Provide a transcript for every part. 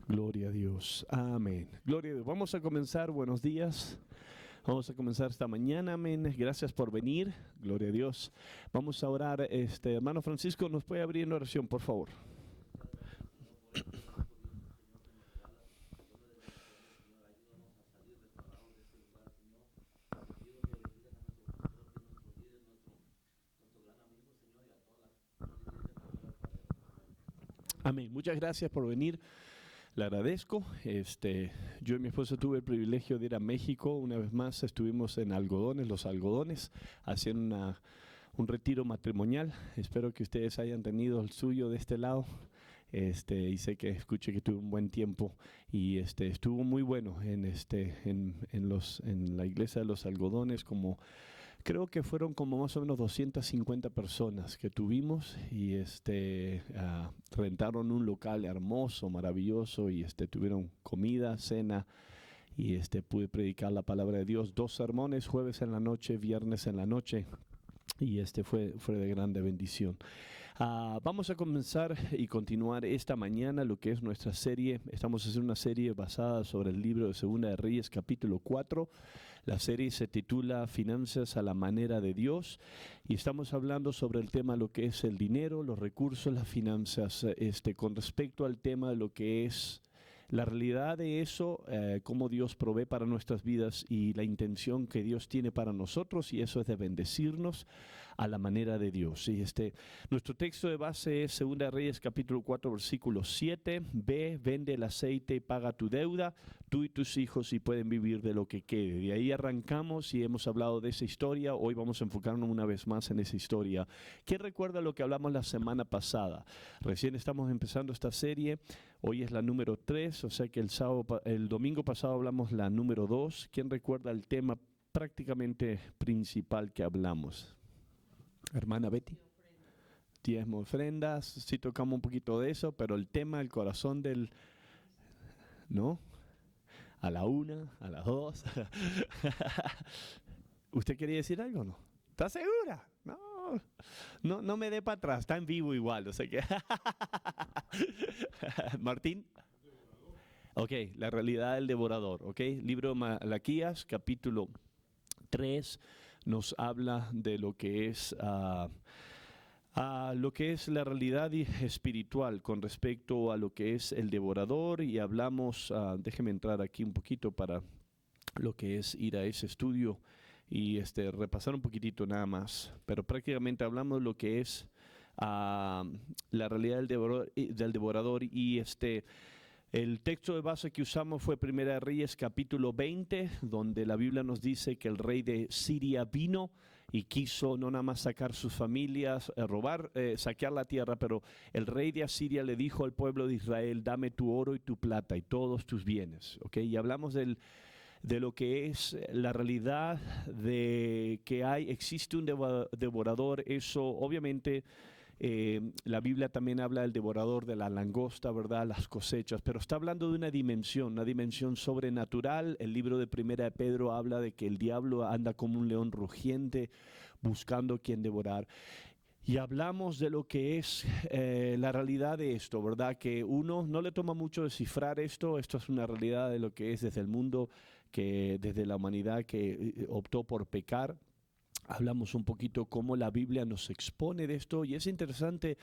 Gloria a Dios. Amén. Gloria a Dios. Vamos a comenzar. Buenos días. Vamos a comenzar esta mañana. Amén. Gracias por venir. Gloria a Dios. Vamos a orar. Hermano Francisco, ¿nos puede abrir en oración, por favor? Amén. Muchas gracias por venir. Le agradezco. Yo y mi esposa tuve el privilegio de ir a México. Una vez más estuvimos en Los Algodones, haciendo un retiro matrimonial. Espero que ustedes hayan tenido el suyo de este lado. Y sé que escuché que tuve un buen tiempo y estuvo muy bueno en la iglesia de Los Algodones. Creo que fueron como más o menos 250 personas que tuvimos y rentaron un local hermoso, maravilloso y tuvieron comida, cena y pude predicar la palabra de Dios. 2 sermones, jueves en la noche, viernes en la noche. Y fue de grande bendición. Vamos a comenzar y continuar esta mañana lo que es nuestra serie. Estamos haciendo una serie basada sobre el libro de Segunda de Reyes, capítulo 4. La serie se titula Finanzas a la manera de Dios. Y estamos hablando sobre el tema de lo que es el dinero, los recursos, las finanzas, con respecto al tema de lo que es la realidad de eso, cómo Dios provee para nuestras vidas y la intención que Dios tiene para nosotros, y eso es de bendecirnos a la manera de Dios. Y nuestro texto de base es 2 Reyes capítulo 4 versículo 7. Ve, vende el aceite y paga tu deuda, tú y tus hijos, y pueden vivir de lo que quede. De ahí arrancamos y hemos hablado de esa historia. Hoy vamos a enfocarnos una vez más en esa historia. ¿Quién recuerda lo que hablamos la semana pasada? Recién estamos empezando esta serie. Hoy es la número 3, o sea que el domingo pasado hablamos la número 2. ¿Quién recuerda el tema prácticamente principal que hablamos? Hermana Betty. Diezmo, ofrendas. Sí tocamos un poquito de eso, pero el tema, el corazón del... ¿No? A la 1, a las 2. ¿Usted quería decir algo o no? ¿Está segura? No me dé para atrás, está en vivo igual, o sea que... Martín. Ok, la realidad del devorador, ok. Libro de Malaquías, capítulo 3, nos habla de lo que es... lo que es la realidad espiritual con respecto a lo que es el devorador, y hablamos, déjeme entrar aquí un poquito para lo que es ir a ese estudio y repasar un poquitito nada más, pero prácticamente hablamos de lo que es la realidad del devorador y el texto de base que usamos fue 1 Reyes capítulo 20, donde la Biblia nos dice que el rey de Siria vino y quiso no nada más sacar sus familias, saquear la tierra, pero el rey de Asiria le dijo al pueblo de Israel: dame tu oro y tu plata y todos tus bienes. ¿Okay? Y hablamos de lo que es la realidad de que existe un devorador. Eso obviamente... la Biblia también habla del devorador de la langosta, ¿verdad? Las cosechas, pero está hablando de una dimensión sobrenatural. El libro de 1 de Pedro habla de que el diablo anda como un león rugiente buscando quien devorar. Y hablamos de lo que es la realidad de esto, ¿verdad? Que uno no le toma mucho descifrar esto. Esto es una realidad de lo que es desde el mundo, desde la humanidad que optó por pecar. Hablamos un poquito cómo la Biblia nos expone de esto, y es interesante.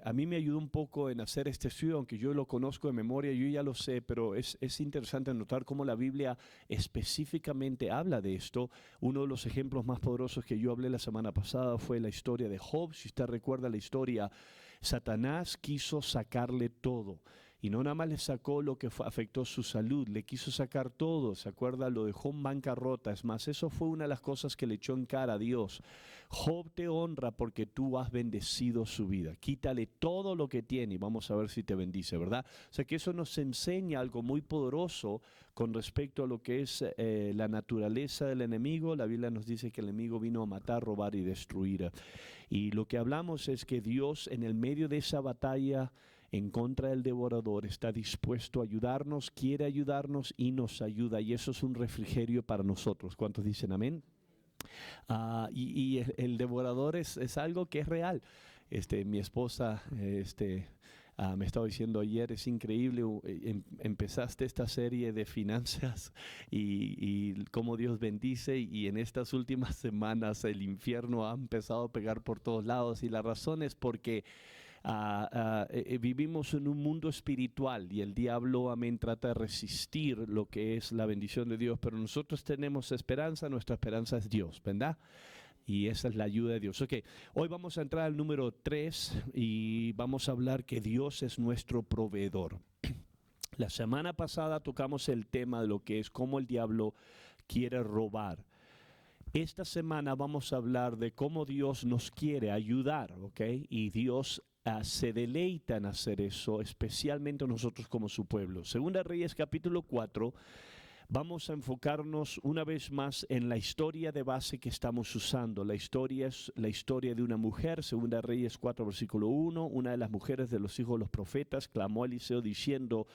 A mí me ayudó un poco en hacer este estudio, aunque yo lo conozco de memoria, yo ya lo sé, pero es interesante notar cómo la Biblia específicamente habla de esto. Uno de los ejemplos más poderosos que yo hablé la semana pasada fue la historia de Job. Si usted recuerda la historia, Satanás quiso sacarle todo. Y no nada más le sacó lo que afectó su salud, le quiso sacar todo. ¿Se acuerda? Lo dejó en bancarrota. Es más, eso fue una de las cosas que le echó en cara a Dios. Job te honra porque tú has bendecido su vida. Quítale todo lo que tiene y vamos a ver si te bendice, ¿verdad? O sea que eso nos enseña algo muy poderoso con respecto a lo que es la naturaleza del enemigo. La Biblia nos dice que el enemigo vino a matar, robar y destruir. Y lo que hablamos es que Dios, en el medio de esa batalla en contra del devorador, está dispuesto a ayudarnos, quiere ayudarnos y nos ayuda, y eso es un refrigerio para nosotros. ¿Cuántos dicen amén? El devorador es algo que es real. Mi esposa Me estaba diciendo ayer, es increíble, empezaste esta serie de finanzas y cómo Dios bendice, y en estas últimas semanas el infierno ha empezado a pegar por todos lados, y la razón es porque vivimos en un mundo espiritual y el diablo, amén, trata de resistir lo que es la bendición de Dios, pero nosotros tenemos esperanza, nuestra esperanza es Dios, ¿verdad? Y esa es la ayuda de Dios. Ok, hoy vamos a entrar al número 3 y vamos a hablar que Dios es nuestro proveedor. La semana pasada tocamos el tema de lo que es cómo el diablo quiere robar. Esta semana vamos a hablar de cómo Dios nos quiere ayudar, ¿ok? Y Dios se deleita en hacer eso, especialmente nosotros como su pueblo. Segunda Reyes capítulo 4. Vamos a enfocarnos una vez más en la historia de base que estamos usando. La historia es la historia de una mujer. Segunda Reyes 4, versículo 1. Una de las mujeres de los hijos de los profetas clamó a Eliseo diciendo: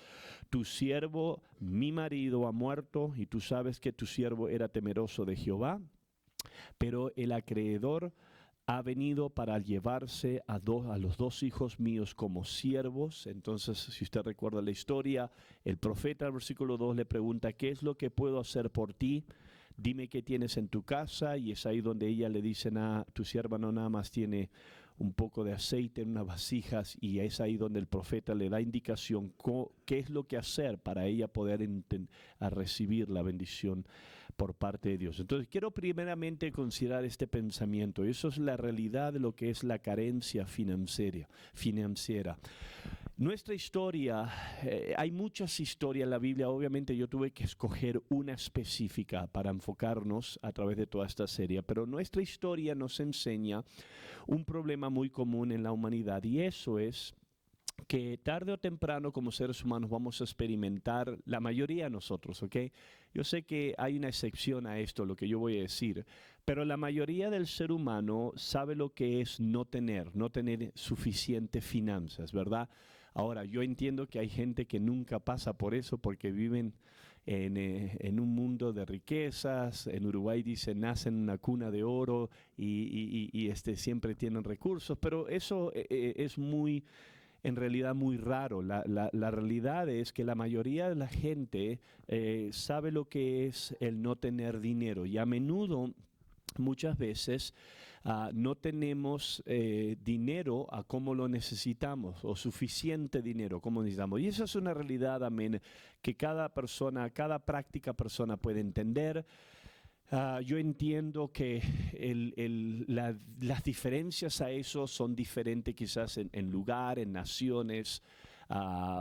tu siervo, mi marido, ha muerto, y tú sabes que tu siervo era temeroso de Jehová, pero el acreedor ha venido para llevarse a los 2 hijos míos como siervos. Entonces, si usted recuerda la historia, el profeta, al versículo 2, le pregunta: ¿qué es lo que puedo hacer por ti? Dime qué tienes en tu casa. Y es ahí donde ella le dice: tu sierva no nada más tiene un poco de aceite en unas vasijas, y es ahí donde el profeta le da indicación qué es lo que hacer para ella poder recibir la bendición por parte de Dios. Entonces, quiero primeramente considerar este pensamiento. Eso es la realidad de lo que es la carencia financiera. Nuestra historia, hay muchas historias en la Biblia. Obviamente yo tuve que escoger una específica para enfocarnos a través de toda esta serie, pero nuestra historia nos enseña un problema muy común en la humanidad, y eso es que tarde o temprano como seres humanos vamos a experimentar, la mayoría de nosotros, ¿ok? Yo sé que hay una excepción a esto, lo que yo voy a decir, pero la mayoría del ser humano sabe lo que es no tener suficientes finanzas, ¿verdad? Ahora, yo entiendo que hay gente que nunca pasa por eso porque viven en un mundo de riquezas. En Uruguay dicen nacen en una cuna de oro y siempre tienen recursos, pero eso es en realidad muy raro. La realidad es que la mayoría de la gente sabe lo que es el no tener dinero, y a menudo, muchas veces, no tenemos dinero a como lo necesitamos, o suficiente dinero como necesitamos. Y esa es una realidad, amén, que cada práctica persona puede entender. Yo entiendo que las diferencias a eso son diferentes quizás en lugar, en naciones,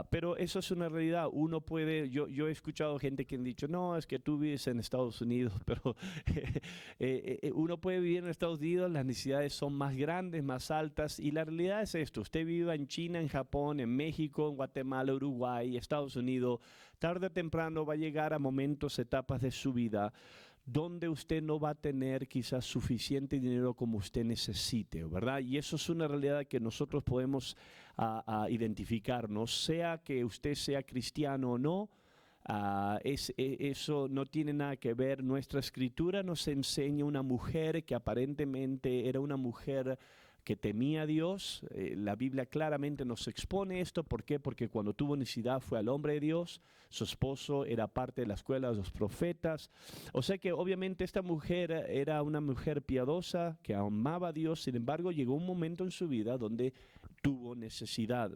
pero eso es una realidad. Uno puede, yo he escuchado gente que han dicho: no, es que tú vives en Estados Unidos, pero uno puede vivir en Estados Unidos, las necesidades son más grandes, más altas, y la realidad es esto: usted viva en China, en Japón, en México, en Guatemala, Uruguay, Estados Unidos, tarde o temprano va a llegar a momentos, etapas de su vida donde usted no va a tener quizás suficiente dinero como usted necesite, ¿verdad? Y eso es una realidad que nosotros podemos identificarnos, sea que usted sea cristiano o no. Eso no tiene nada que ver. Nuestra escritura nos enseña una mujer que aparentemente era una mujer que temía a Dios. La Biblia claramente nos expone esto. ¿Por qué? Porque cuando tuvo necesidad fue al hombre de Dios. Su esposo era parte de la escuela de los profetas. O sea que obviamente esta mujer era una mujer piadosa que amaba a Dios. Sin embargo, llegó un momento en su vida donde tuvo necesidad.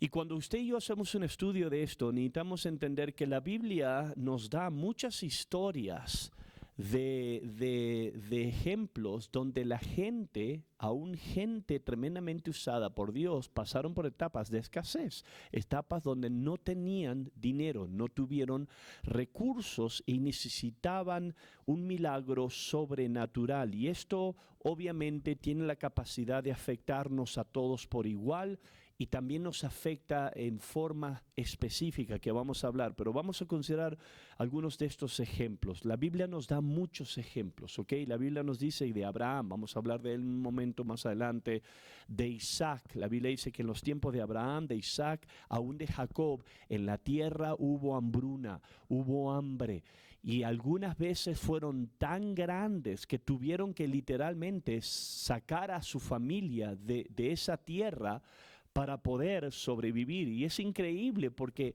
Y cuando usted y yo hacemos un estudio de esto, necesitamos entender que la Biblia nos da muchas historias de ejemplos donde la gente, aún gente tremendamente usada por Dios, pasaron por etapas de escasez, etapas donde no tenían dinero, no tuvieron recursos y necesitaban un milagro sobrenatural. Y esto obviamente tiene la capacidad de afectarnos a todos por igual, y también nos afecta en forma específica que vamos a hablar, pero vamos a considerar algunos de estos ejemplos. La Biblia nos da muchos ejemplos, ¿ok? La Biblia nos dice de Abraham, vamos a hablar de él un momento más adelante, de Isaac. La Biblia dice que en los tiempos de Abraham, de Isaac, aún de Jacob, en la tierra hubo hambruna, hubo hambre, y algunas veces fueron tan grandes que tuvieron que literalmente sacar a su familia de esa tierra para poder sobrevivir. Y es increíble porque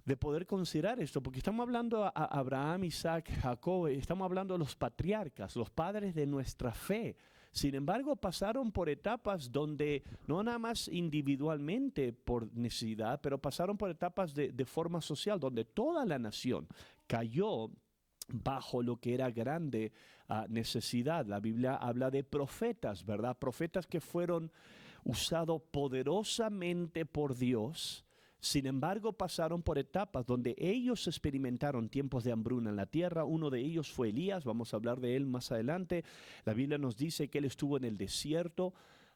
de poder considerar esto, porque estamos hablando a Abraham, Isaac, Jacob, estamos hablando de los patriarcas, los padres de nuestra fe. Sin embargo, pasaron por etapas donde, no nada más individualmente por necesidad, pero pasaron por etapas de forma social, donde toda la nación cayó bajo lo que era grande necesidad. La Biblia habla de profetas, ¿verdad? Profetas que fueron usados poderosamente por Dios. Sin embargo, pasaron por etapas donde ellos experimentaron tiempos de hambruna en la tierra. Uno de ellos fue Elías, vamos a hablar de él más adelante. La Biblia nos dice que él estuvo en el desierto,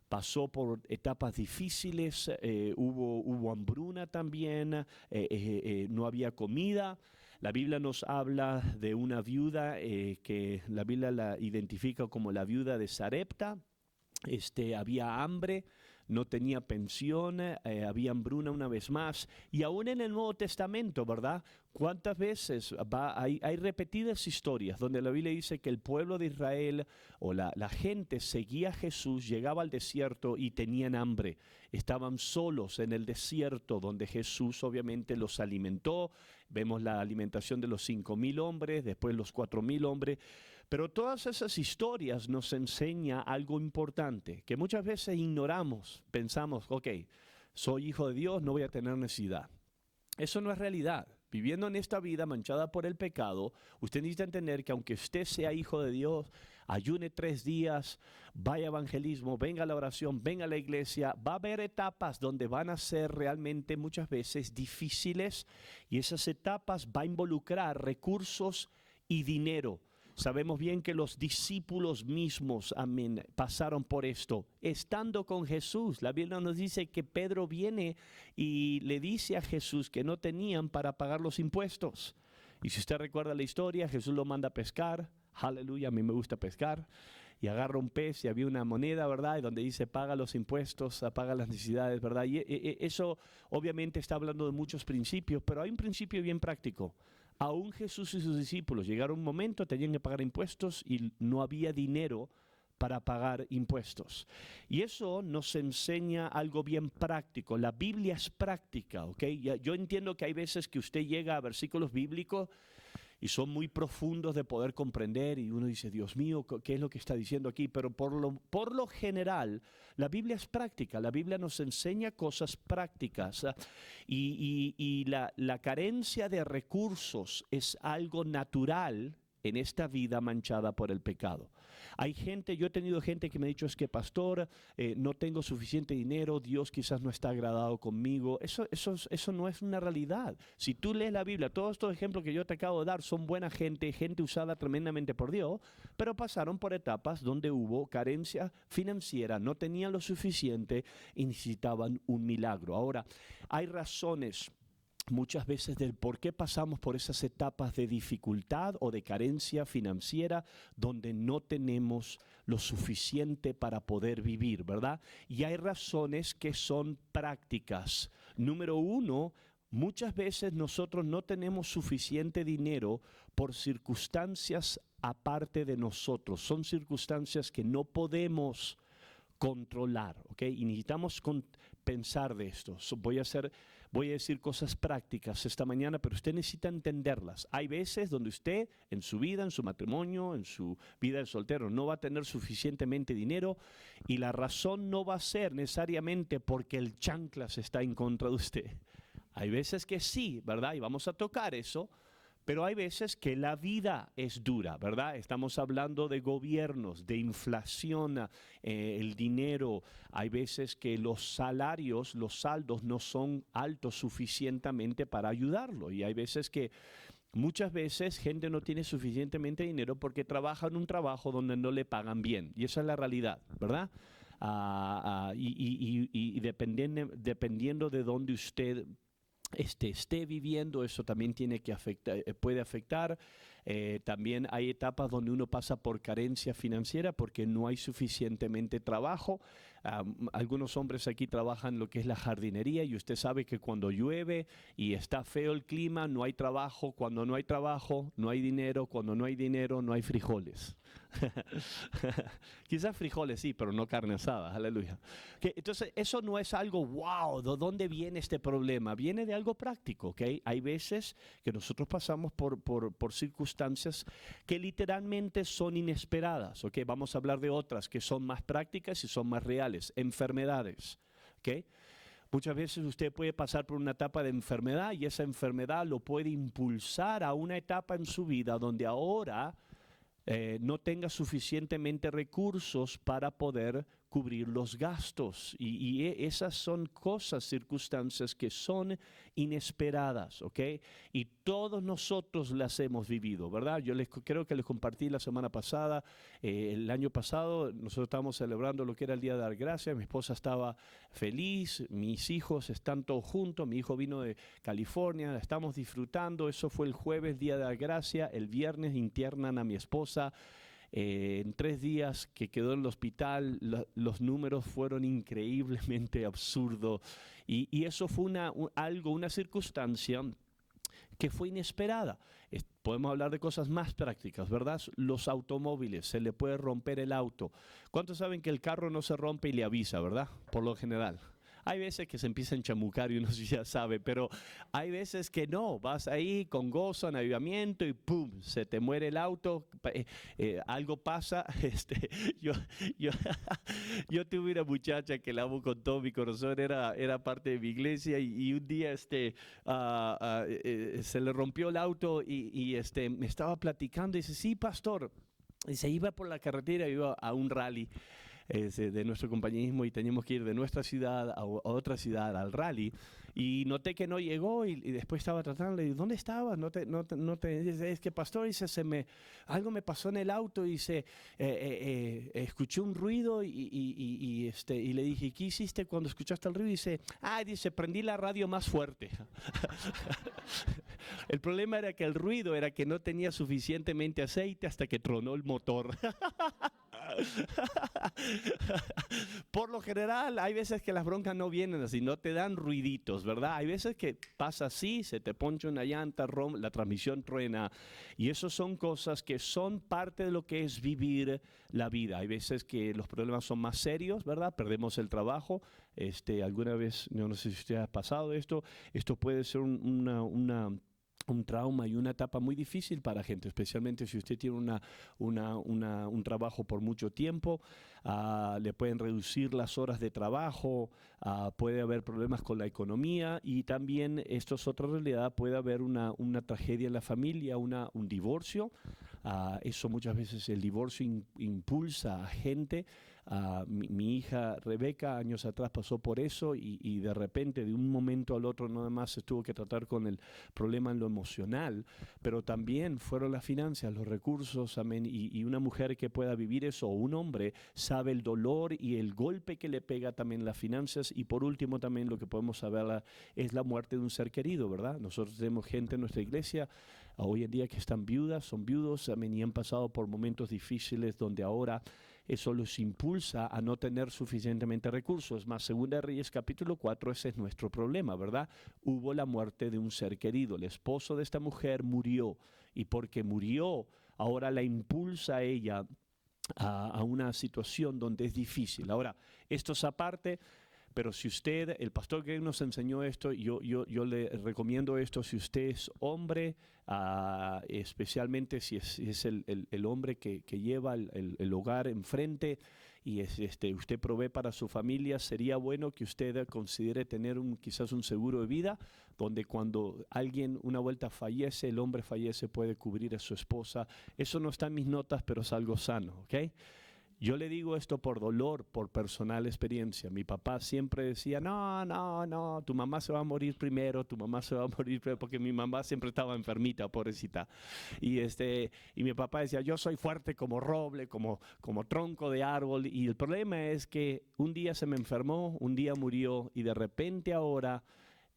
pasó por etapas difíciles, hubo hambruna también, no había comida. La Biblia nos habla de una viuda que la Biblia la identifica como la viuda de Sarepta. Había hambre, no tenía pensión, había hambruna una vez más. Y aún en el Nuevo Testamento, ¿verdad? ¿Cuántas veces hay repetidas historias donde la Biblia dice que el pueblo de Israel o la gente seguía a Jesús, llegaba al desierto y tenían hambre? Estaban solos en el desierto donde Jesús obviamente los alimentó. Vemos la alimentación de los 5,000 hombres, después los 4,000 hombres. Pero todas esas historias nos enseñan algo importante, que muchas veces ignoramos. Pensamos, ok, soy hijo de Dios, no voy a tener necesidad. Eso no es realidad. Viviendo en esta vida manchada por el pecado, usted necesita entender que aunque usted sea hijo de Dios, ayune 3 días, vaya a evangelismo, venga a la oración, venga a la iglesia, va a haber etapas donde van a ser realmente muchas veces difíciles y esas etapas va a involucrar recursos y dinero. Sabemos bien que los discípulos mismos, amén, pasaron por esto. Estando con Jesús, la Biblia nos dice que Pedro viene y le dice a Jesús que no tenían para pagar los impuestos. Y si usted recuerda la historia, Jesús lo manda a pescar. Aleluya, a mí me gusta pescar. Y agarra un pez y había una moneda, ¿verdad? Y donde dice paga los impuestos, paga las necesidades, ¿verdad? Y eso obviamente está hablando de muchos principios, pero hay un principio bien práctico. Aún Jesús y sus discípulos llegaron un momento, tenían que pagar impuestos y no había dinero para pagar impuestos. Y eso nos enseña algo bien práctico. La Biblia es práctica, ¿ok? Yo entiendo que hay veces que usted llega a versículos bíblicos y son muy profundos de poder comprender y uno dice, Dios mío, ¿qué es lo que está diciendo aquí? Pero por lo general, la Biblia es práctica, la Biblia nos enseña cosas prácticas y la carencia de recursos es algo natural en esta vida manchada por el pecado. Hay gente, yo he tenido gente que me ha dicho, es que pastor, no tengo suficiente dinero, Dios quizás no está agradado conmigo. Eso no es una realidad. Si tú lees la Biblia, todos estos ejemplos que yo te acabo de dar son buena gente, gente usada tremendamente por Dios, pero pasaron por etapas donde hubo carencia financiera, no tenían lo suficiente y necesitaban un milagro. Ahora, hay razones muchas veces del por qué pasamos por esas etapas de dificultad o de carencia financiera donde no tenemos lo suficiente para poder vivir, ¿verdad? Y hay razones que son prácticas. Número 1, muchas veces nosotros no tenemos suficiente dinero por circunstancias aparte de nosotros. Son circunstancias que no podemos controlar, ¿ok? Y necesitamos pensar de esto. Voy a decir cosas prácticas esta mañana, pero usted necesita entenderlas. Hay veces donde usted en su vida, en su matrimonio, en su vida de soltero, no va a tener suficientemente dinero y la razón no va a ser necesariamente porque el chanclas está en contra de usted. Hay veces que sí, ¿verdad? Y vamos a tocar eso. Pero hay veces que la vida es dura, ¿verdad? Estamos hablando de gobiernos, de inflación, el dinero. Hay veces que los salarios, los saldos no son altos suficientemente para ayudarlo. Y hay veces que, muchas veces, gente no tiene suficientemente dinero porque trabaja en un trabajo donde no le pagan bien. Y esa es la realidad, ¿verdad? Y dependiendo de dónde usted esté viviendo, eso también puede afectar. También hay etapas donde uno pasa por carencia financiera porque no hay suficientemente trabajo. Algunos hombres aquí trabajan lo que es la jardinería y usted sabe que cuando llueve y está feo el clima, no hay trabajo. Cuando no hay trabajo, no hay dinero. Cuando no hay dinero, no hay frijoles. Quizás frijoles sí, pero no carne asada, aleluya. Entonces, eso no es algo, wow, ¿de dónde viene este problema? Viene de algo práctico, ¿ok? Hay veces que nosotros pasamos por circunstancias que literalmente son inesperadas, ¿ok? Vamos a hablar de otras que son más prácticas y son más reales, enfermedades, ¿ok? Muchas veces usted puede pasar por una etapa de enfermedad y esa enfermedad lo puede impulsar a una etapa en su vida donde ahora no tenga suficientemente recursos para poder cubrir los gastos. Y esas son cosas, circunstancias que son inesperadas, ¿ok? Y todos nosotros las hemos vivido, ¿verdad? Creo que les compartí la semana pasada, el año pasado, nosotros estábamos celebrando lo que era el Día de Dar Gracias, mi esposa estaba feliz, mis hijos están todos juntos, mi hijo vino de California, la estamos disfrutando, eso fue el jueves, Día de Dar Gracias, el viernes internan a mi esposa. En 3 días que quedó en el hospital, los números fueron increíblemente absurdos y eso fue una circunstancia que fue inesperada. Podemos hablar de cosas más prácticas, ¿verdad? Los automóviles, se le puede romper el auto. ¿Cuántos saben que el carro no se rompe y le avisa, verdad? Por lo general. Hay veces que se empieza a enchamucar y uno ya sabe, pero hay veces que no. Vas ahí con gozo, en avivamiento y ¡pum! Se te muere el auto, algo pasa. Yo, yo, yo tuve una muchacha que la amo con todo mi corazón, era parte de mi iglesia y un día se le rompió el auto y me estaba platicando y dice, sí, pastor. Y se iba por la carretera, iba a un rally de nuestro compañerismo y teníamos que ir de nuestra ciudad a otra ciudad al rally y noté que no llegó y después estaba tratando, le dije, ¿dónde estabas? Dice, es que pastor, dice, algo me pasó en el auto y escuché un ruido y le dije, ¿qué hiciste cuando escuchaste el ruido? Y dice, prendí la radio más fuerte. El problema era que el ruido era que no tenía suficientemente aceite hasta que tronó el motor. Por lo general, hay veces que las broncas no vienen así, no te dan ruiditos, ¿verdad? Hay veces que pasa así, se te poncha una llanta, la transmisión truena, y eso son cosas que son parte de lo que es vivir la vida. Hay veces que los problemas son más serios, ¿verdad? Perdemos el trabajo. Alguna vez, yo no sé si usted ha pasado esto puede ser un trauma y una etapa muy difícil para gente, especialmente si usted tiene un trabajo por mucho tiempo, le pueden reducir las horas de trabajo, puede haber problemas con la economía y también, esto es otra realidad, puede haber una tragedia en la familia, un divorcio. Eso muchas veces el divorcio impulsa a gente. Mi hija Rebeca años atrás pasó por eso y de repente de un momento al otro nada más se tuvo que tratar con el problema en lo emocional, pero también fueron las finanzas, los recursos, amén, y una mujer que pueda vivir eso o un hombre sabe el dolor y el golpe que le pega también las finanzas y por último también lo que podemos saber es la muerte de un ser querido, ¿verdad? Nosotros tenemos gente en nuestra iglesia hoy en día que están viudas, son viudos, amén, y han pasado por momentos difíciles donde ahora eso los impulsa a no tener suficientemente recursos. Más, Segunda de Reyes capítulo 4, ese es nuestro problema, ¿verdad? Hubo la muerte de un ser querido. El esposo de esta mujer murió y porque murió, ahora la impulsa a ella a una situación donde es difícil. Ahora, esto es aparte. Pero si usted, el pastor Greg nos enseñó esto, yo le recomiendo esto, si usted es hombre, especialmente si es el hombre que lleva el hogar enfrente y usted provee para su familia, sería bueno que usted considere tener quizás un seguro de vida, donde cuando alguien una vuelta fallece, el hombre fallece, puede cubrir a su esposa. Eso no está en mis notas, pero es algo sano, ¿ok? Yo le digo esto por dolor, por personal experiencia. Mi papá siempre decía, no, tu mamá se va a morir primero, porque mi mamá siempre estaba enfermita, pobrecita. Y mi papá decía, yo soy fuerte como roble, como tronco de árbol. Y el problema es que un día se me enfermó, un día murió y de repente ahora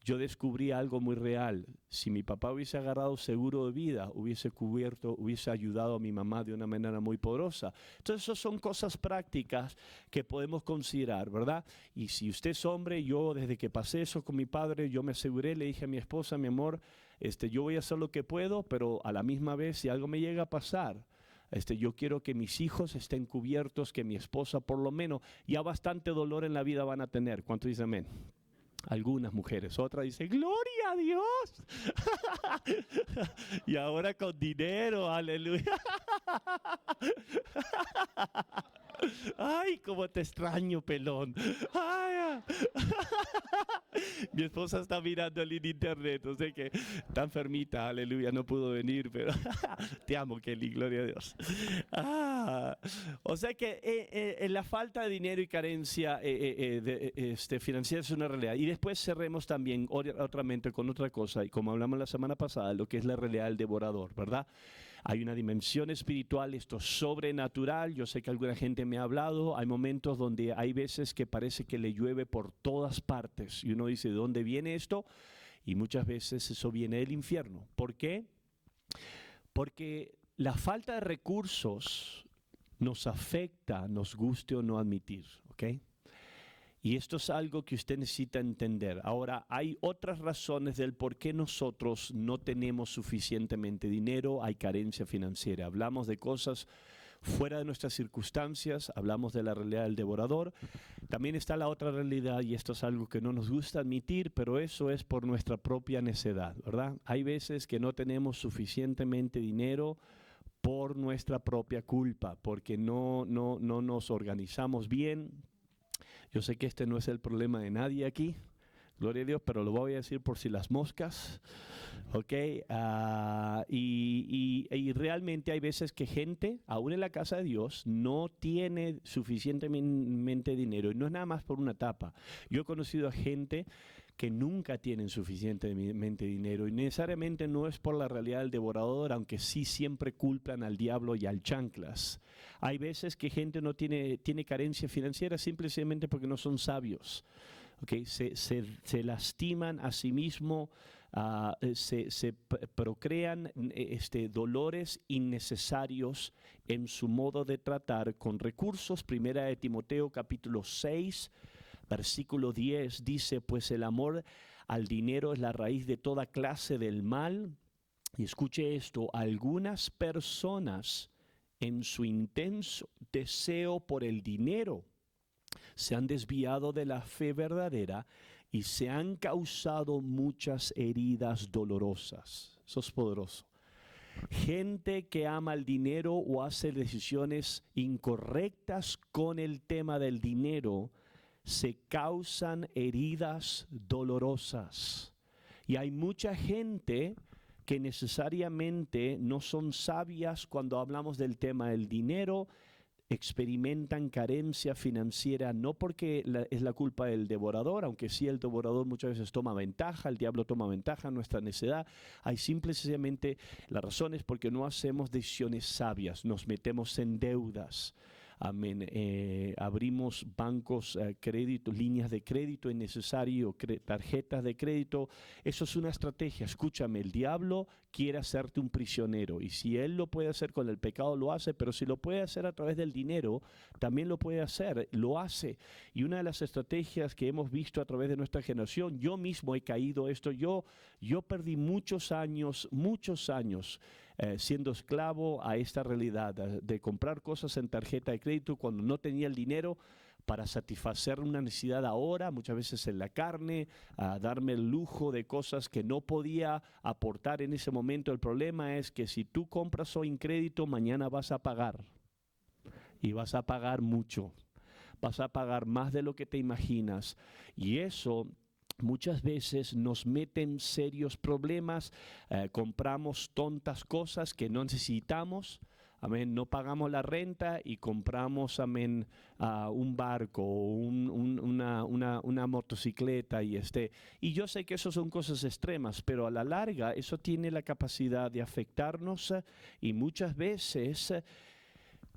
yo descubrí algo muy real. Si mi papá hubiese agarrado seguro de vida, hubiese ayudado a mi mamá de una manera muy poderosa. Entonces, esas son cosas prácticas que podemos considerar, ¿verdad? Y si usted es hombre, yo desde que pasé eso con mi padre, yo me aseguré, le dije a mi esposa, mi amor, yo voy a hacer lo que puedo, pero a la misma vez, si algo me llega a pasar, yo quiero que mis hijos estén cubiertos, que mi esposa por lo menos, ya bastante dolor en la vida van a tener. ¿Cuánto dicen amén? Algunas mujeres, otras dicen, gloria a Dios. Y ahora con dinero, aleluya. Ay, cómo te extraño, pelón. Ay, mi esposa está mirando en internet, no sé qué, está enfermita, aleluya, no pudo venir, pero te amo, Kelly, gloria a Dios. O sea que la falta de dinero y carencia financiera es una realidad. Y después cerremos también otra mente con otra cosa, y como hablamos la semana pasada, lo que es la realidad del devorador, ¿verdad? Hay una dimensión espiritual, esto sobrenatural. Yo sé que alguna gente me ha hablado. Hay momentos donde hay veces que parece que le llueve por todas partes. Y uno dice, ¿de dónde viene esto? Y muchas veces eso viene del infierno. ¿Por qué? Porque la falta de recursos nos afecta, nos guste o no admitir, ¿ok? Y esto es algo que usted necesita entender. Ahora, hay otras razones del por qué nosotros no tenemos suficientemente dinero, hay carencia financiera. Hablamos de cosas fuera de nuestras circunstancias, hablamos de la realidad del devorador. También está la otra realidad, y esto es algo que no nos gusta admitir, pero eso es por nuestra propia necedad, ¿verdad? Hay veces que no tenemos suficientemente dinero por nuestra propia culpa, porque no nos organizamos bien. Yo sé que este no es el problema de nadie aquí, gloria a Dios, pero lo voy a decir por si las moscas, ¿ok? Y realmente hay veces que gente, aún en la casa de Dios, no tiene suficientemente dinero, y no es nada más por una etapa. Yo he conocido a gente que nunca tienen suficientemente dinero, y necesariamente no es por la realidad del devorador, aunque sí siempre culpan al diablo y al chanclas. Hay veces que gente no tiene carencia financiera simplemente porque no son sabios. Okay, se lastiman a sí mismos, se procrean dolores innecesarios en su modo de tratar con recursos. Primera de Timoteo capítulo 6, versículo 10 dice, pues el amor al dinero es la raíz de toda clase del mal. Y escuche esto, algunas personas en su intenso deseo por el dinero se han desviado de la fe verdadera y se han causado muchas heridas dolorosas. Eso es poderoso. Gente que ama el dinero o hace decisiones incorrectas con el tema del dinero, se causan heridas dolorosas. Y hay mucha gente que necesariamente no son sabias cuando hablamos del tema del dinero, experimentan carencia financiera, no porque es la culpa del devorador, aunque sí el devorador muchas veces toma ventaja, el diablo toma ventaja en nuestra necedad. Hay simple y sencillamente la razón es porque no hacemos decisiones sabias, nos metemos en deudas. Amén. Abrimos bancos, crédito, líneas de crédito innecesario, tarjetas de crédito. Eso es una estrategia. Escúchame, el diablo quiere hacerte un prisionero, y si él lo puede hacer con el pecado, lo hace, pero si lo puede hacer a través del dinero, también lo puede hacer, lo hace. Y una de las estrategias que hemos visto a través de nuestra generación, yo mismo he caído esto, yo perdí muchos años, siendo esclavo a esta realidad de comprar cosas en tarjeta de crédito cuando no tenía el dinero para satisfacer una necesidad ahora, muchas veces en la carne, a darme el lujo de cosas que no podía aportar en ese momento. El problema es que si tú compras hoy en crédito, mañana vas a pagar, y vas a pagar mucho, vas a pagar más de lo que te imaginas, y eso muchas veces nos mete en serios problemas. Compramos tontas cosas que no necesitamos. Amén. No pagamos la renta y compramos, amén, un barco o una motocicleta y yo sé que eso son cosas extremas, pero a la larga eso tiene la capacidad de afectarnos y muchas veces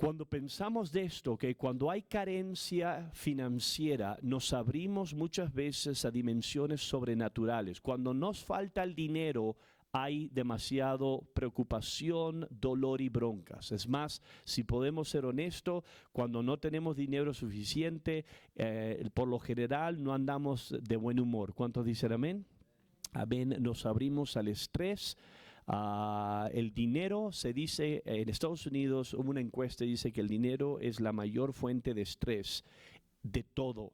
Cuando pensamos de esto, que cuando hay carencia financiera, nos abrimos muchas veces a dimensiones sobrenaturales. Cuando nos falta el dinero, hay demasiado preocupación, dolor y broncas. Es más, si podemos ser honestos, cuando no tenemos dinero suficiente, por lo general no andamos de buen humor. ¿Cuántos dicen amén? Amén. Nos abrimos al estrés. El dinero, se dice en Estados Unidos, hubo una encuesta que dice que el dinero es la mayor fuente de estrés de todo,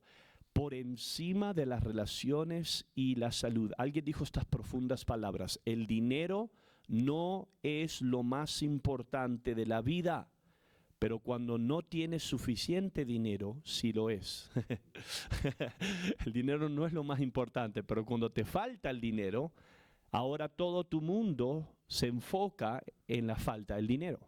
por encima de las relaciones y la salud. Alguien dijo estas profundas palabras: el dinero no es lo más importante de la vida, pero cuando no tienes suficiente dinero, sí lo es. El dinero no es lo más importante, pero cuando te falta el dinero, ahora todo tu mundo se enfoca en la falta del dinero.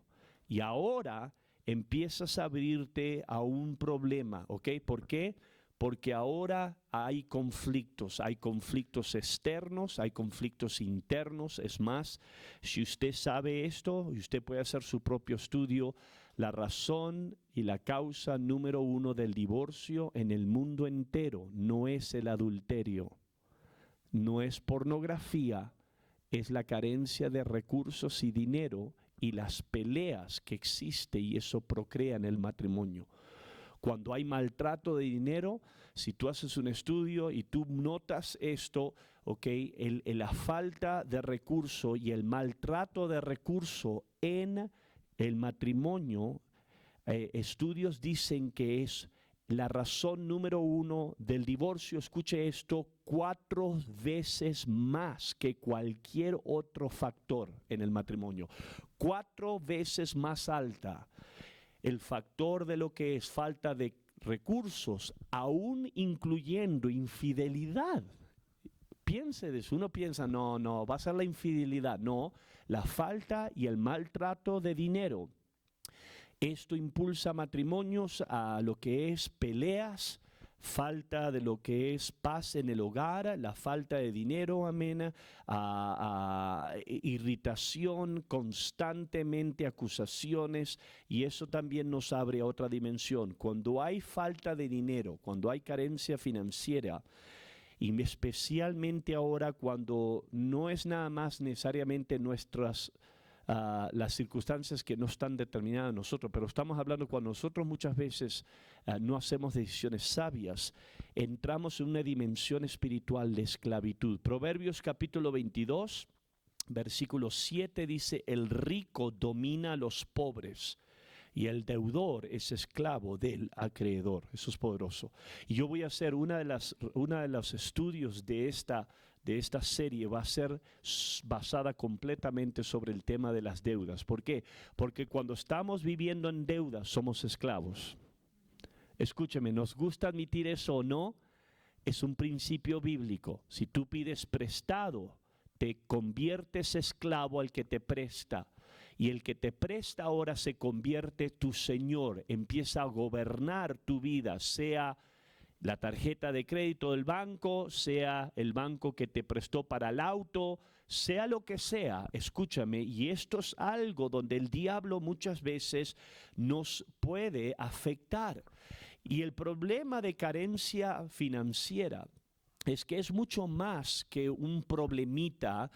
Y ahora empiezas a abrirte a un problema, ¿ok? ¿Por qué? Porque ahora hay conflictos externos, hay conflictos internos. Es más, si usted sabe esto, y usted puede hacer su propio estudio, la razón y la causa número 1 del divorcio en el mundo entero no es el adulterio, no es pornografía, es la carencia de recursos y dinero y las peleas que existen, y eso procrea en el matrimonio. Cuando hay maltrato de dinero, si tú haces un estudio y tú notas esto, okay, la falta de recurso y el maltrato de recurso en el matrimonio, estudios dicen que es la razón número 1 del divorcio. Escuche esto: 4 veces más que cualquier otro factor en el matrimonio. 4 veces más alta el factor de lo que es falta de recursos, aún incluyendo infidelidad. Piense de eso. Uno piensa, no, va a ser la infidelidad. No, la falta y el maltrato de dinero. Esto impulsa matrimonios a lo que es peleas, falta de lo que es paz en el hogar, la falta de dinero, amén, irritación, constantemente acusaciones, y eso también nos abre a otra dimensión. Cuando hay falta de dinero, cuando hay carencia financiera, y especialmente ahora cuando no es nada más necesariamente las circunstancias que no están determinadas en nosotros, pero estamos hablando cuando nosotros muchas veces no hacemos decisiones sabias, entramos en una dimensión espiritual de esclavitud. Proverbios capítulo 22, versículo 7 dice: el rico domina a los pobres y el deudor es esclavo del acreedor. Eso es poderoso. Y yo voy a hacer una de los estudios de esta serie, va a ser basada completamente sobre el tema de las deudas. ¿Por qué? Porque cuando estamos viviendo en deudas somos esclavos. Escúcheme, nos gusta admitir eso o no, es un principio bíblico. Si tú pides prestado, te conviertes esclavo al que te presta. Y el que te presta ahora se convierte tu señor, empieza a gobernar tu vida, sea la tarjeta de crédito del banco, sea el banco que te prestó para el auto, sea lo que sea. Escúchame, y esto es algo donde el diablo muchas veces nos puede afectar. Y el problema de carencia financiera es que es mucho más que un problemita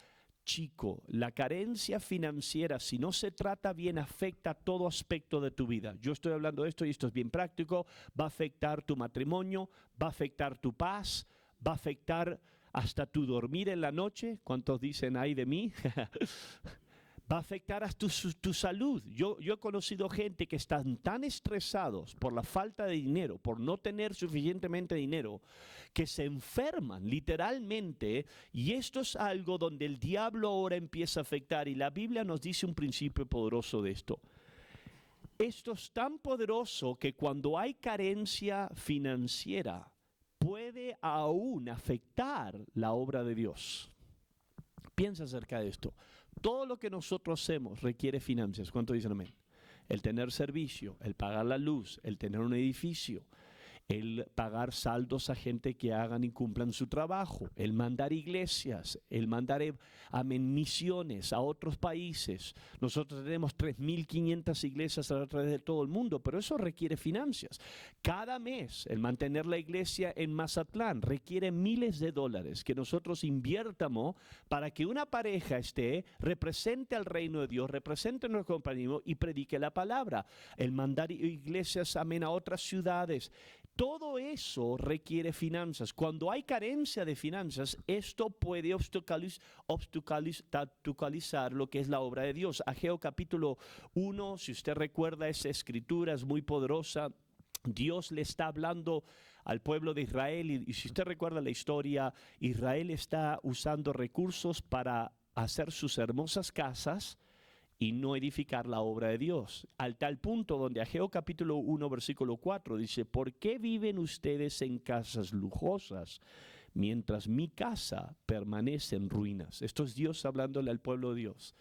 chico. La carencia financiera, si no se trata bien, afecta a todo aspecto de tu vida. Yo estoy hablando de esto y esto es bien práctico. Va a afectar tu matrimonio, va a afectar tu paz, va a afectar hasta tu dormir en la noche. ¿Cuántos dicen ay de mí? Va a afectar a tu salud. Yo he conocido gente que están tan estresados por la falta de dinero, por no tener suficientemente dinero, que se enferman literalmente, y esto es algo donde el diablo ahora empieza a afectar, y la Biblia nos dice un principio poderoso de esto. Esto es tan poderoso que cuando hay carencia financiera, puede aún afectar la obra de Dios. Piensa acerca de esto. Todo lo que nosotros hacemos requiere finanzas. ¿Cuánto dicen amén? El tener servicio, el pagar la luz, el tener un edificio, el pagar saldos a gente que hagan y cumplan su trabajo, el mandar iglesias, el mandar misiones a otros países. Nosotros tenemos 3.500 iglesias a través de todo el mundo, pero eso requiere finanzas. Cada mes el mantener la iglesia en Mazatlán requiere miles de dólares que nosotros inviertamos para que una pareja represente al reino de Dios, represente nuestro compañerismo y predique la palabra. El mandar iglesias, amén, a otras ciudades. Todo eso requiere finanzas. Cuando hay carencia de finanzas, esto puede obstaculizar lo que es la obra de Dios. Ageo capítulo 1, si usted recuerda, esa escritura es muy poderosa. Dios le está hablando al pueblo de Israel y si usted recuerda la historia, Israel está usando recursos para hacer sus hermosas casas y no edificar la obra de Dios. Al tal punto donde Ageo capítulo 1 versículo 4 dice: ¿por qué viven ustedes en casas lujosas mientras mi casa permanece en ruinas? Esto es Dios hablándole al pueblo de Dios.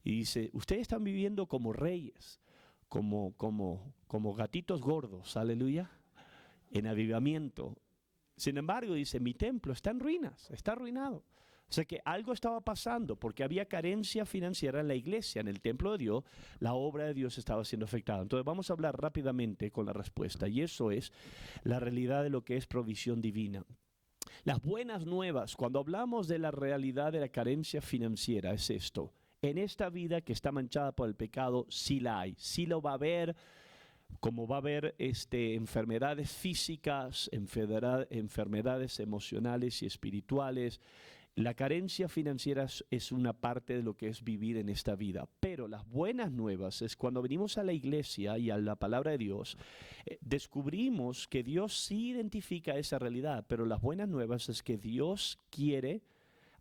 Y dice: ustedes están viviendo como reyes, como gatitos gordos, aleluya, en avivamiento. Sin embargo, dice, mi templo está en ruinas, está arruinado. O sea que algo estaba pasando porque había carencia financiera en la iglesia, en el templo de Dios. La obra de Dios estaba siendo afectada. Entonces vamos a hablar rápidamente con la respuesta, y eso es la realidad de lo que es provisión divina. Las buenas nuevas, cuando hablamos de la realidad de la carencia financiera, es esto: en esta vida que está manchada por el pecado, sí la hay, sí lo va a haber. Como va a haber enfermedades físicas, enfermedades emocionales y espirituales. La carencia financiera es una parte de lo que es vivir en esta vida. Pero las buenas nuevas es cuando venimos a la iglesia y a la palabra de Dios, descubrimos que Dios sí identifica esa realidad, pero las buenas nuevas es que Dios quiere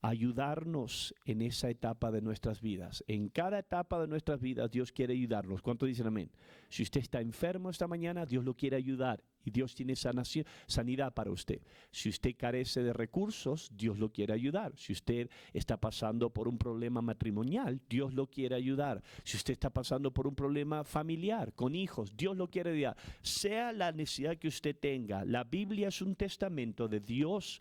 ayudarnos en esa etapa de nuestras vidas. En cada etapa de nuestras vidas Dios quiere ayudarnos. ¿Cuántos dicen amén? Si usted está enfermo esta mañana, Dios lo quiere ayudar y Dios tiene sanidad para usted. Si usted carece de recursos, Dios lo quiere ayudar. Si usted está pasando por un problema matrimonial, Dios lo quiere ayudar. Si usted está pasando por un problema familiar, con hijos, Dios lo quiere ayudar. Sea la necesidad que usted tenga, la Biblia es un testamento de Dios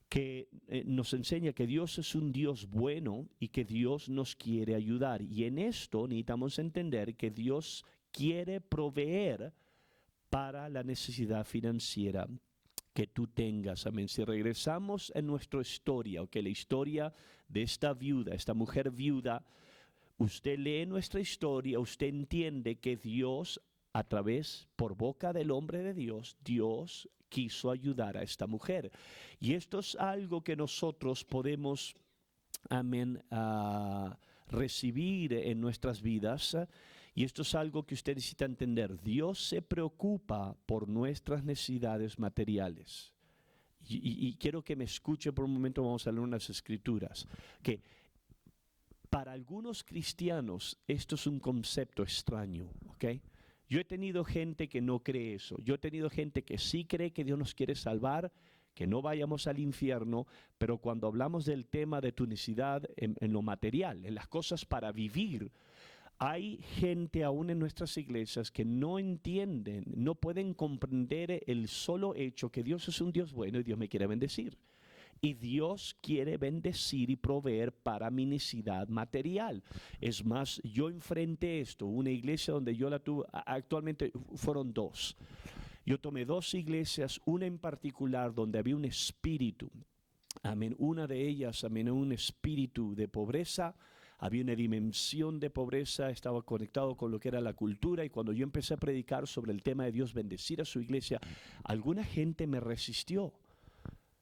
que nos enseña que Dios es un Dios bueno y que Dios nos quiere ayudar. Y en esto necesitamos entender que Dios quiere proveer para la necesidad financiera que tú tengas. Amén. Si regresamos en nuestra historia, la historia de esta viuda, esta mujer viuda, usted lee nuestra historia, usted entiende que Dios, a través, por boca del hombre de Dios, Dios quiso ayudar a esta mujer. Y esto es algo que nosotros podemos, amén, recibir en nuestras vidas. Y esto es algo que usted necesita entender. Dios se preocupa por nuestras necesidades materiales. Y quiero que me escuche por un momento. Vamos a leer unas escrituras. Que para algunos cristianos esto es un concepto extraño, ¿ok? Yo he tenido gente que no cree eso. Yo he tenido gente que sí cree que Dios nos quiere salvar, que no vayamos al infierno, pero cuando hablamos del tema de tu necesidad en lo material, en las cosas para vivir, hay gente aún en nuestras iglesias que no entienden, no pueden comprender el solo hecho que Dios es un Dios bueno y Dios me quiere bendecir. Y Dios quiere bendecir y proveer para mi necesidad material. Es más, yo enfrenté esto, una iglesia donde yo la tuve, actualmente fueron dos. Yo tomé dos iglesias, una en particular donde había un espíritu. Amén. Una de ellas, amén, un espíritu de pobreza. Había una dimensión de pobreza, estaba conectado con lo que era la cultura. Y cuando yo empecé a predicar sobre el tema de Dios bendecir a su iglesia, alguna gente me resistió.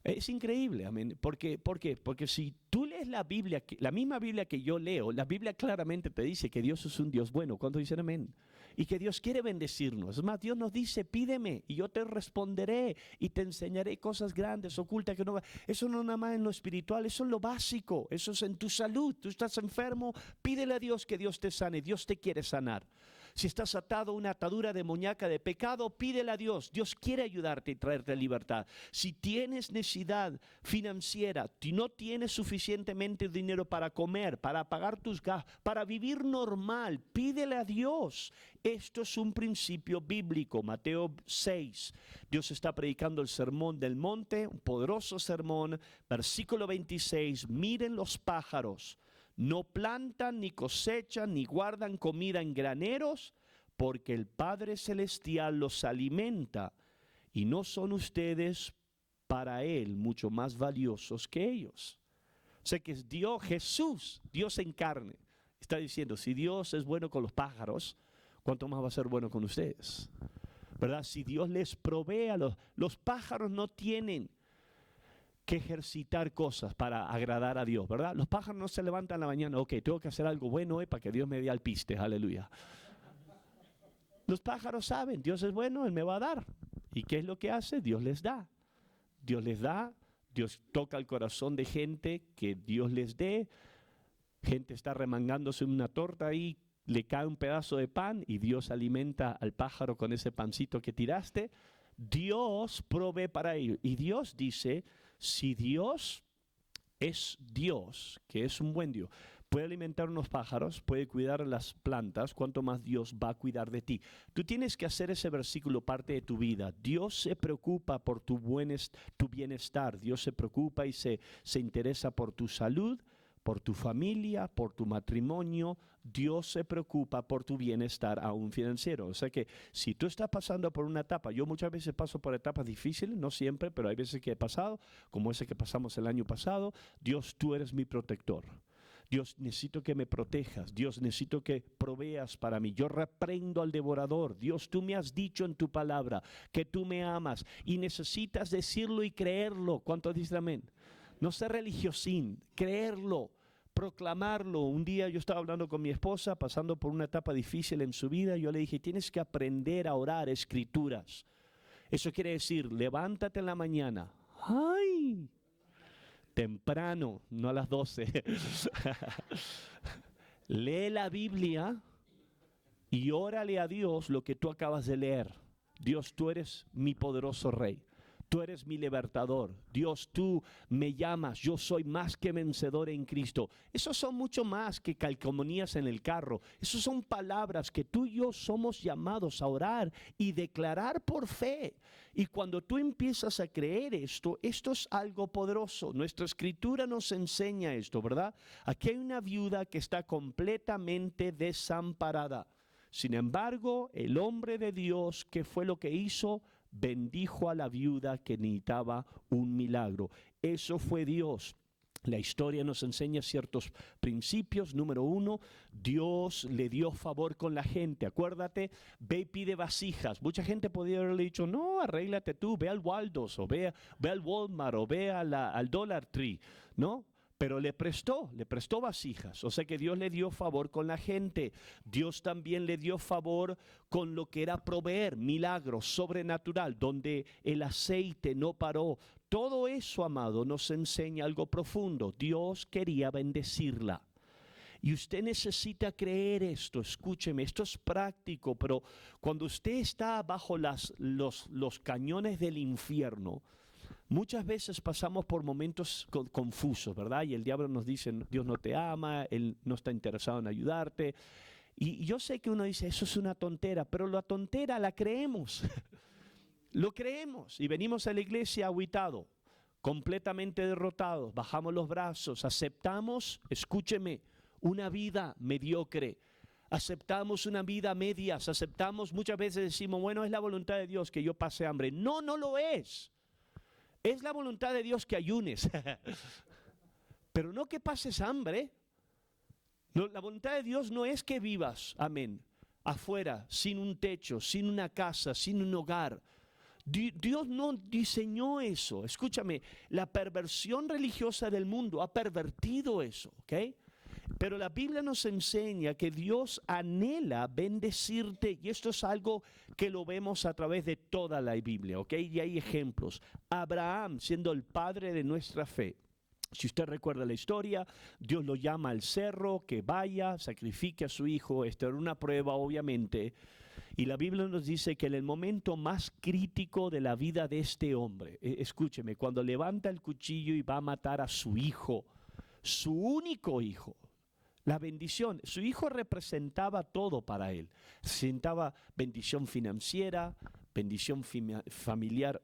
Es increíble, amén. ¿Por qué? Porque si tú lees la Biblia, la misma Biblia que yo leo, la Biblia claramente te dice que Dios es un Dios bueno. ¿Cuántos dicen amén? Y que Dios quiere bendecirnos. Es más, Dios nos dice, pídeme y yo te responderé y te enseñaré cosas grandes, ocultas que no. Eso no nada más en lo espiritual, eso es lo básico. Eso es en tu salud. Tú estás enfermo, pídele a Dios que Dios te sane. Dios te quiere sanar. Si estás atado a una atadura demoníaca de pecado, pídele a Dios. Dios quiere ayudarte y traerte libertad. Si tienes necesidad financiera, si no tienes suficientemente dinero para comer, para pagar tus gastos, para vivir normal, pídele a Dios. Esto es un principio bíblico. Mateo 6. Dios está predicando el sermón del monte, un poderoso sermón. Versículo 26. Miren los pájaros. No plantan, ni cosechan, ni guardan comida en graneros, porque el Padre Celestial los alimenta, y no son ustedes para Él mucho más valiosos que ellos. O sea que es Dios, Jesús, Dios en carne, está diciendo, si Dios es bueno con los pájaros, ¿cuánto más va a ser bueno con ustedes? ¿Verdad? Si Dios les provee a los pájaros no tienen que ejercitar cosas para agradar a Dios, ¿verdad? Los pájaros no se levantan en la mañana, ok, tengo que hacer algo bueno hoy para que Dios me dé alpiste, aleluya. Los pájaros saben, Dios es bueno, Él me va a dar. ¿Y qué es lo que hace? Dios les da. Dios les da, Dios toca el corazón de gente que Dios les dé. Gente está remangándose una torta ahí, le cae un pedazo de pan y Dios alimenta al pájaro con ese pancito que tiraste. Dios provee para ello. Y Dios dice, si Dios es Dios, que es un buen Dios, puede alimentar unos pájaros, puede cuidar las plantas, ¿cuánto más Dios va a cuidar de ti? Tú tienes que hacer ese versículo parte de tu vida. Dios se preocupa por tu bienestar. Dios se preocupa y se interesa por tu salud, por tu familia, por tu matrimonio. Dios se preocupa por tu bienestar aún financiero. O sea que si tú estás pasando por una etapa, yo muchas veces paso por etapas difíciles, no siempre, pero hay veces que he pasado, como ese que pasamos el año pasado. Dios, tú eres mi protector. Dios, necesito que me protejas. Dios, necesito que proveas para mí. Yo reprendo al devorador. Dios, tú me has dicho en tu palabra que tú me amas y necesitas decirlo y creerlo. ¿Cuántos dicen amén? No ser religiosín, creerlo, proclamarlo. Un día yo estaba hablando con mi esposa, pasando por una etapa difícil en su vida. Yo le dije, tienes que aprender a orar escrituras. Eso quiere decir, levántate en la mañana. ¡Ay! Temprano, no a las 12. Lee la Biblia y órale a Dios lo que tú acabas de leer. Dios, tú eres mi poderoso Rey. Tú eres mi libertador. Dios, tú me llamas. Yo soy más que vencedor en Cristo. Esos son mucho más que calcomanías en el carro. Esos son palabras que tú y yo somos llamados a orar y declarar por fe. Y cuando tú empiezas a creer esto, esto es algo poderoso. Nuestra escritura nos enseña esto, ¿verdad? Aquí hay una viuda que está completamente desamparada. Sin embargo, el hombre de Dios, ¿qué fue lo que hizo? Bendijo a la viuda que necesitaba un milagro. Eso fue Dios. La historia nos enseña ciertos principios. Número 1, Dios le dio favor con la gente. Acuérdate, ve y pide vasijas. Mucha gente podría haberle dicho, no, arréglate tú, ve al Waldos, o ve al Walmart, o ve al Dollar Tree, ¿no? Pero le prestó vasijas. O sea que Dios le dio favor con la gente. Dios también le dio favor con lo que era proveer, milagro sobrenatural, donde el aceite no paró. Todo eso, amado, nos enseña algo profundo. Dios quería bendecirla. Y usted necesita creer esto. Escúcheme, esto es práctico, pero cuando usted está bajo los cañones del infierno, muchas veces pasamos por momentos confusos, ¿verdad? Y el diablo nos dice, Dios no te ama, Él no está interesado en ayudarte. Y yo sé que uno dice, eso es una tontera, pero la tontera la creemos. Lo creemos y venimos a la iglesia agüitados, completamente derrotados, bajamos los brazos, aceptamos, escúcheme, una vida mediocre. Aceptamos una vida a medias, aceptamos, muchas veces decimos, bueno, es la voluntad de Dios que yo pase hambre. No, no lo es. Es la voluntad de Dios que ayunes, pero no que pases hambre. No, la voluntad de Dios no es que vivas, amén, afuera, sin un techo, sin una casa, sin un hogar. Dios no diseñó eso. Escúchame, la perversión religiosa del mundo ha pervertido eso, ¿ok? Pero la Biblia nos enseña que Dios anhela bendecirte, y esto es algo que lo vemos a través de toda la Biblia, ¿ok? Y hay ejemplos. Abraham, siendo el padre de nuestra fe, Si usted recuerda la historia, Dios lo llama al cerro, que vaya, sacrifique a su hijo. Esta era una prueba, obviamente. Y la Biblia nos dice que en el momento más crítico de la vida de este hombre, escúcheme, cuando levanta el cuchillo y va a matar a su hijo, su único hijo, la bendición, su hijo representaba todo para él. Representaba bendición financiera, bendición familiar,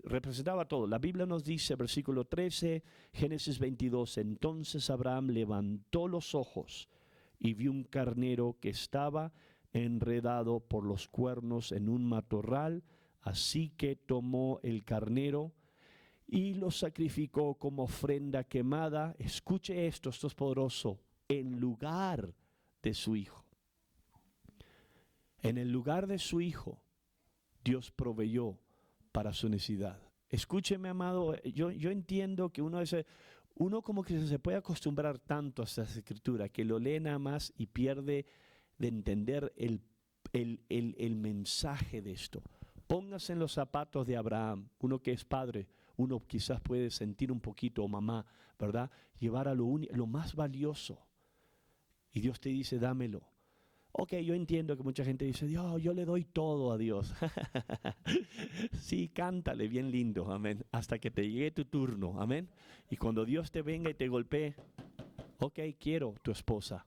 representaba todo. La Biblia nos dice, versículo 13, Génesis 22, entonces Abraham levantó los ojos y vio un carnero que estaba enredado por los cuernos en un matorral, así que tomó el carnero y lo sacrificó como ofrenda quemada. Escuche esto es poderoso, en lugar de su hijo. En el lugar de su hijo, Dios proveyó para su necesidad. Escúcheme, amado, yo entiendo que uno como que se puede acostumbrar tanto a esta escritura, que lo lee nada más y pierde de entender el mensaje de esto. Póngase en los zapatos de Abraham, uno que es padre, uno quizás puede sentir un poquito, o mamá, ¿verdad? Llevar a lo más valioso. Y Dios te dice, dámelo. Ok, yo entiendo que mucha gente dice, Dios, yo le doy todo a Dios. Sí, cántale bien lindo, amén, hasta que te llegue tu turno, amén. Y cuando Dios te venga y te golpee, ok, quiero tu esposa,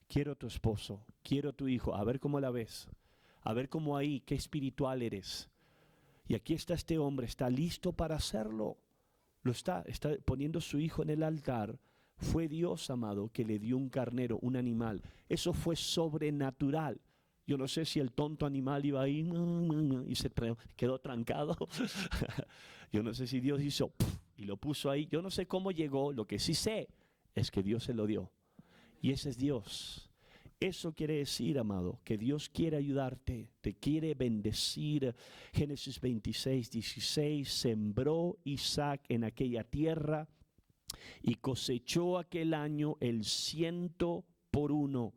quiero tu esposo, quiero tu hijo, a ver cómo la ves, a ver cómo ahí, qué espiritual eres. Y aquí está este hombre, está listo para hacerlo. Está poniendo su hijo en el altar. Fue Dios, amado, que le dio un carnero, un animal. Eso fue sobrenatural. Yo no sé si el tonto animal iba ahí y se quedó trancado. Yo no sé si Dios hizo y lo puso ahí. Yo no sé cómo llegó. Lo que sí sé es que Dios se lo dio. Y ese es Dios. Eso quiere decir, amado, que Dios quiere ayudarte, te quiere bendecir. Génesis 26, 16, sembró Isaac en aquella tierra y cosechó aquel año el 100 por 1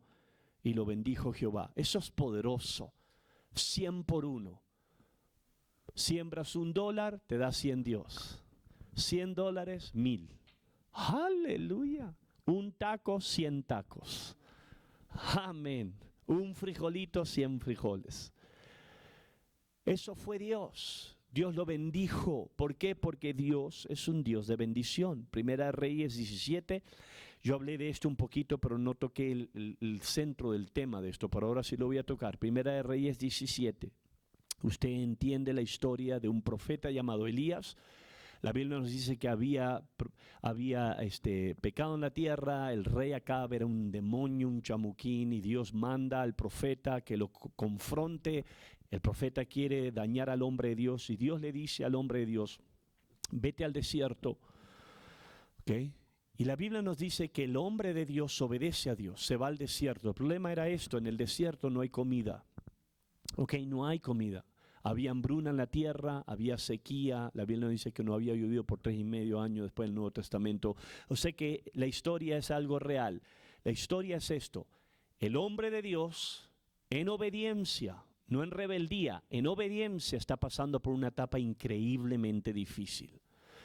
y lo bendijo Jehová. Eso es poderoso, 100 por 1. Siembras $1, te da 100 Dios. $100, 1000. Aleluya. Un taco, 100 tacos. Amén. Un frijolito, 100 frijoles. Eso fue Dios. Dios lo bendijo. ¿Por qué? Porque Dios es un Dios de bendición. Primera Reyes 17. Yo hablé de esto un poquito, pero no toqué el centro del tema de esto. Pero ahora sí lo voy a tocar. Primera de Reyes 17. Usted entiende la historia de un profeta llamado Elías. La Biblia nos dice que había pecado en la tierra, el rey Acab era un demonio, un chamuquín, y Dios manda al profeta que lo confronte. El profeta quiere dañar al hombre de Dios, y Dios le dice al hombre de Dios, vete al desierto. ¿Okay? Y la Biblia nos dice que el hombre de Dios obedece a Dios, se va al desierto. El problema era esto, en el desierto no hay comida. No hay comida. Había hambruna en la tierra, había sequía. La Biblia dice que no había llovido por 3,5 años después del Nuevo Testamento. O sea que la historia es algo real. La historia es esto. El hombre de Dios, en obediencia, no en rebeldía, en obediencia está pasando por una etapa increíblemente difícil.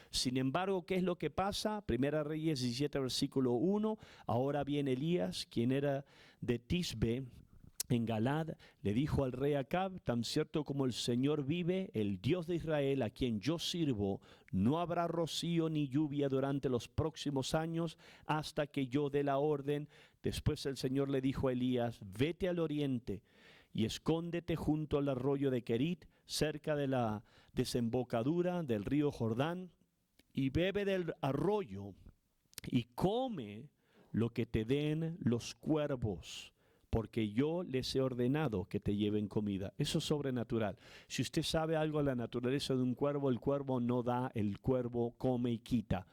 Sin embargo, ¿qué es lo que pasa? Primera Reyes 17, versículo 1. Ahora viene Elías, quien era de Tisbe, en Galad, le dijo al rey Acab, tan cierto como el Señor vive, el Dios de Israel, a quien yo sirvo, no habrá rocío ni lluvia durante los próximos años hasta que yo dé la orden. Después el Señor le dijo a Elías, vete al oriente y escóndete junto al arroyo de Querit, cerca de la desembocadura del río Jordán, y bebe del arroyo y come lo que te den los cuervos, porque yo les he ordenado que te lleven comida. Eso es sobrenatural. Si usted sabe algo de la naturaleza de un cuervo, el cuervo no da, el cuervo come y quita.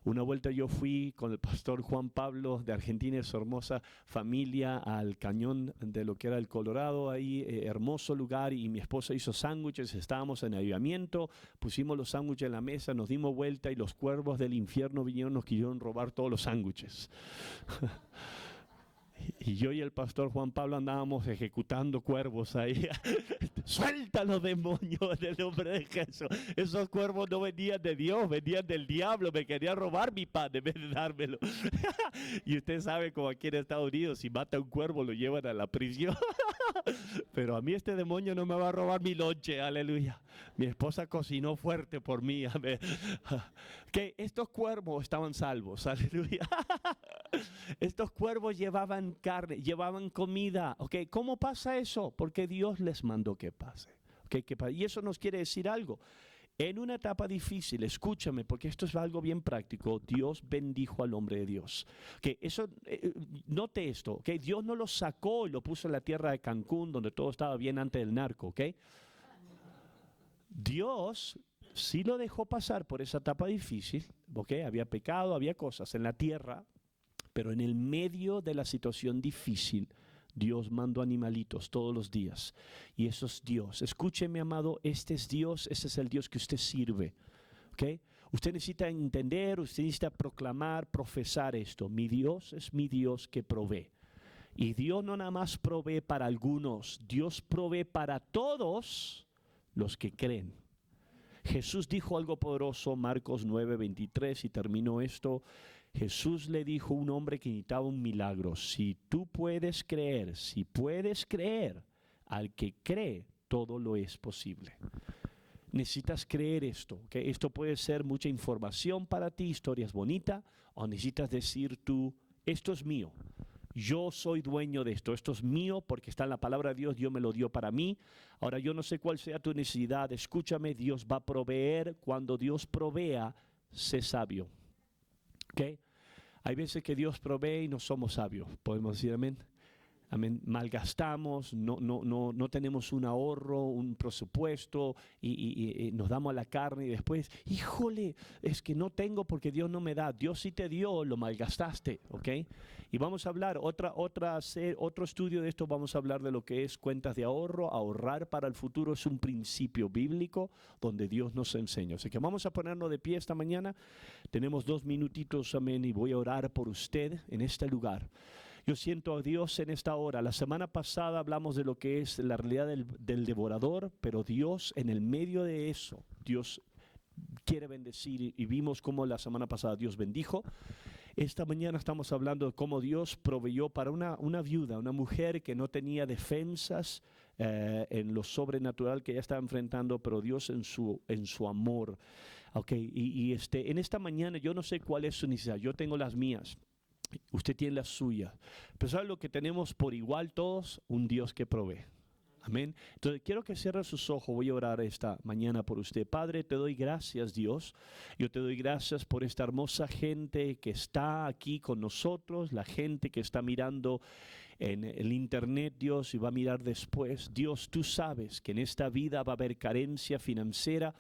Una vuelta yo fui con el pastor Juan Pablo de Argentina y su hermosa familia al cañón de lo que era el Colorado, ahí hermoso lugar, y mi esposa hizo sándwiches, estábamos en avivamiento, pusimos los sándwiches en la mesa, nos dimos vuelta y los cuervos del infierno vinieron, nos quisieron robar todos los sándwiches. Y yo y el pastor Juan Pablo andábamos ejecutando cuervos ahí. Suelta los demonios en el nombre de Jesús. Esos cuervos no venían de Dios, venían del diablo. Me querían robar mi pan en vez de dármelo. Y usted sabe como aquí en Estados Unidos, si mata un cuervo lo llevan a la prisión. Pero a mí este demonio no me va a robar mi lonche, aleluya. Mi esposa cocinó fuerte por mí, amén. Que estos cuervos estaban salvos, aleluya. Estos cuervos llevaban carne, llevaban comida. Okay, ¿cómo pasa eso? Porque Dios les mandó que pase. Okay, y eso nos quiere decir algo. En una etapa difícil, escúchame, porque esto es algo bien práctico, Dios bendijo al hombre de Dios. Que eso, note esto, que Dios no lo sacó y lo puso en la tierra de Cancún, donde todo estaba bien antes del narco, ¿ok? Dios sí lo dejó pasar por esa etapa difícil, ¿ok? Había pecado, había cosas en la tierra, pero en el medio de la situación difícil, Dios mandó animalitos todos los días. Y eso es Dios. Escúcheme, amado, este es Dios, ese es el Dios que usted sirve. ¿Okay? Usted necesita entender, usted necesita proclamar, profesar esto. Mi Dios es mi Dios que provee. Y Dios no nada más provee para algunos, Dios provee para todos los que creen. Jesús dijo algo poderoso, Marcos 9:23, y terminó esto. Jesús le dijo a un hombre que necesitaba un milagro: si tú puedes creer, si puedes creer, al que cree, todo lo es posible. Necesitas creer esto, ¿okay? Esto puede ser mucha información para ti, historias bonitas, o necesitas decir tú, esto es mío. Yo soy dueño de esto, esto es mío porque está en la palabra de Dios, Dios me lo dio para mí. Ahora yo no sé cuál sea tu necesidad, escúchame, Dios va a proveer. Cuando Dios provea, sé sabio. ¿Okay? Hay veces que Dios provee y no somos sabios, podemos decir amén. Amén. Malgastamos, no tenemos un ahorro, un presupuesto y nos damos a la carne y después, híjole, es que no tengo porque Dios no me da. Dios sí te dio, lo malgastaste, ¿ok? Y vamos a hablar, otro estudio de esto, vamos a hablar de lo que es cuentas de ahorro. Ahorrar para el futuro es un principio bíblico donde Dios nos enseña. Así que vamos a ponernos de pie esta mañana. Tenemos 2 minutitos, amén, y voy a orar por usted en este lugar. Yo siento a Dios en esta hora. La semana pasada hablamos de lo que es la realidad del devorador, pero Dios en el medio de eso, Dios quiere bendecir y vimos cómo la semana pasada Dios bendijo. Esta mañana estamos hablando de cómo Dios proveyó para una viuda, una mujer que no tenía defensas en lo sobrenatural que ella estaba enfrentando, pero Dios en su amor. Okay, en esta mañana yo no sé cuál es su necesidad, yo tengo las mías. Usted tiene la suya. Pero ¿sabe lo que tenemos por igual todos? Un Dios que provee. Amén. Entonces quiero que cierre sus ojos. Voy a orar esta mañana por usted. Padre, te doy gracias, Dios. Yo te doy gracias por esta hermosa gente que está aquí con nosotros, la gente que está mirando en el internet, Dios, y va a mirar después. Dios, tú sabes que en esta vida va a haber carencia financiera,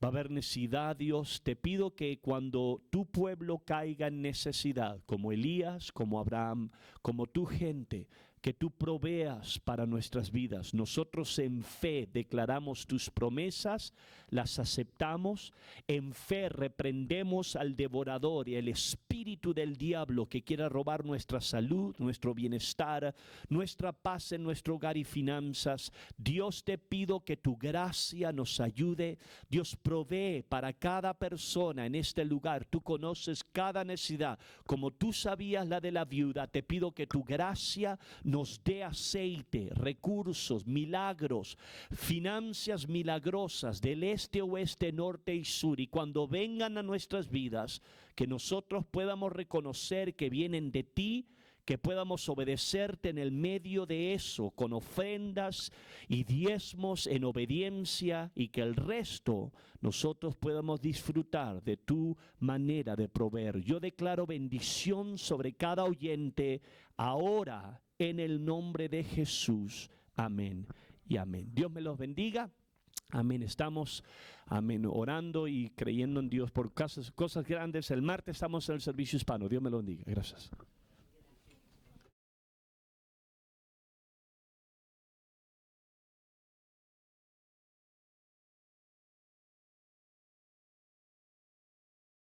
va a haber necesidad, Dios. Te pido que cuando tu pueblo caiga en necesidad, como Elías, como Abraham, como tu gente, que tú proveas para nuestras vidas. Nosotros en fe declaramos tus promesas, las aceptamos. En fe reprendemos al devorador y el espíritu del diablo que quiera robar nuestra salud, nuestro bienestar, nuestra paz en nuestro hogar y finanzas. Dios, te pido que tu gracia nos ayude. Dios, provee para cada persona en este lugar. Tú conoces cada necesidad. Como tú sabías la de la viuda, te pido que tu gracia nos dé aceite, recursos, milagros, finanzas milagrosas del este, oeste, norte y sur. Y cuando vengan a nuestras vidas, que nosotros podamos reconocer que vienen de ti, que podamos obedecerte en el medio de eso, con ofrendas y diezmos en obediencia, y que el resto nosotros podamos disfrutar de tu manera de proveer. Yo declaro bendición sobre cada oyente ahora, en el nombre de Jesús. Amén y amén. Dios me los bendiga. Amén. Estamos, amén, orando y creyendo en Dios por cosas grandes. El martes estamos en el servicio hispano. Dios me lo bendiga. Gracias.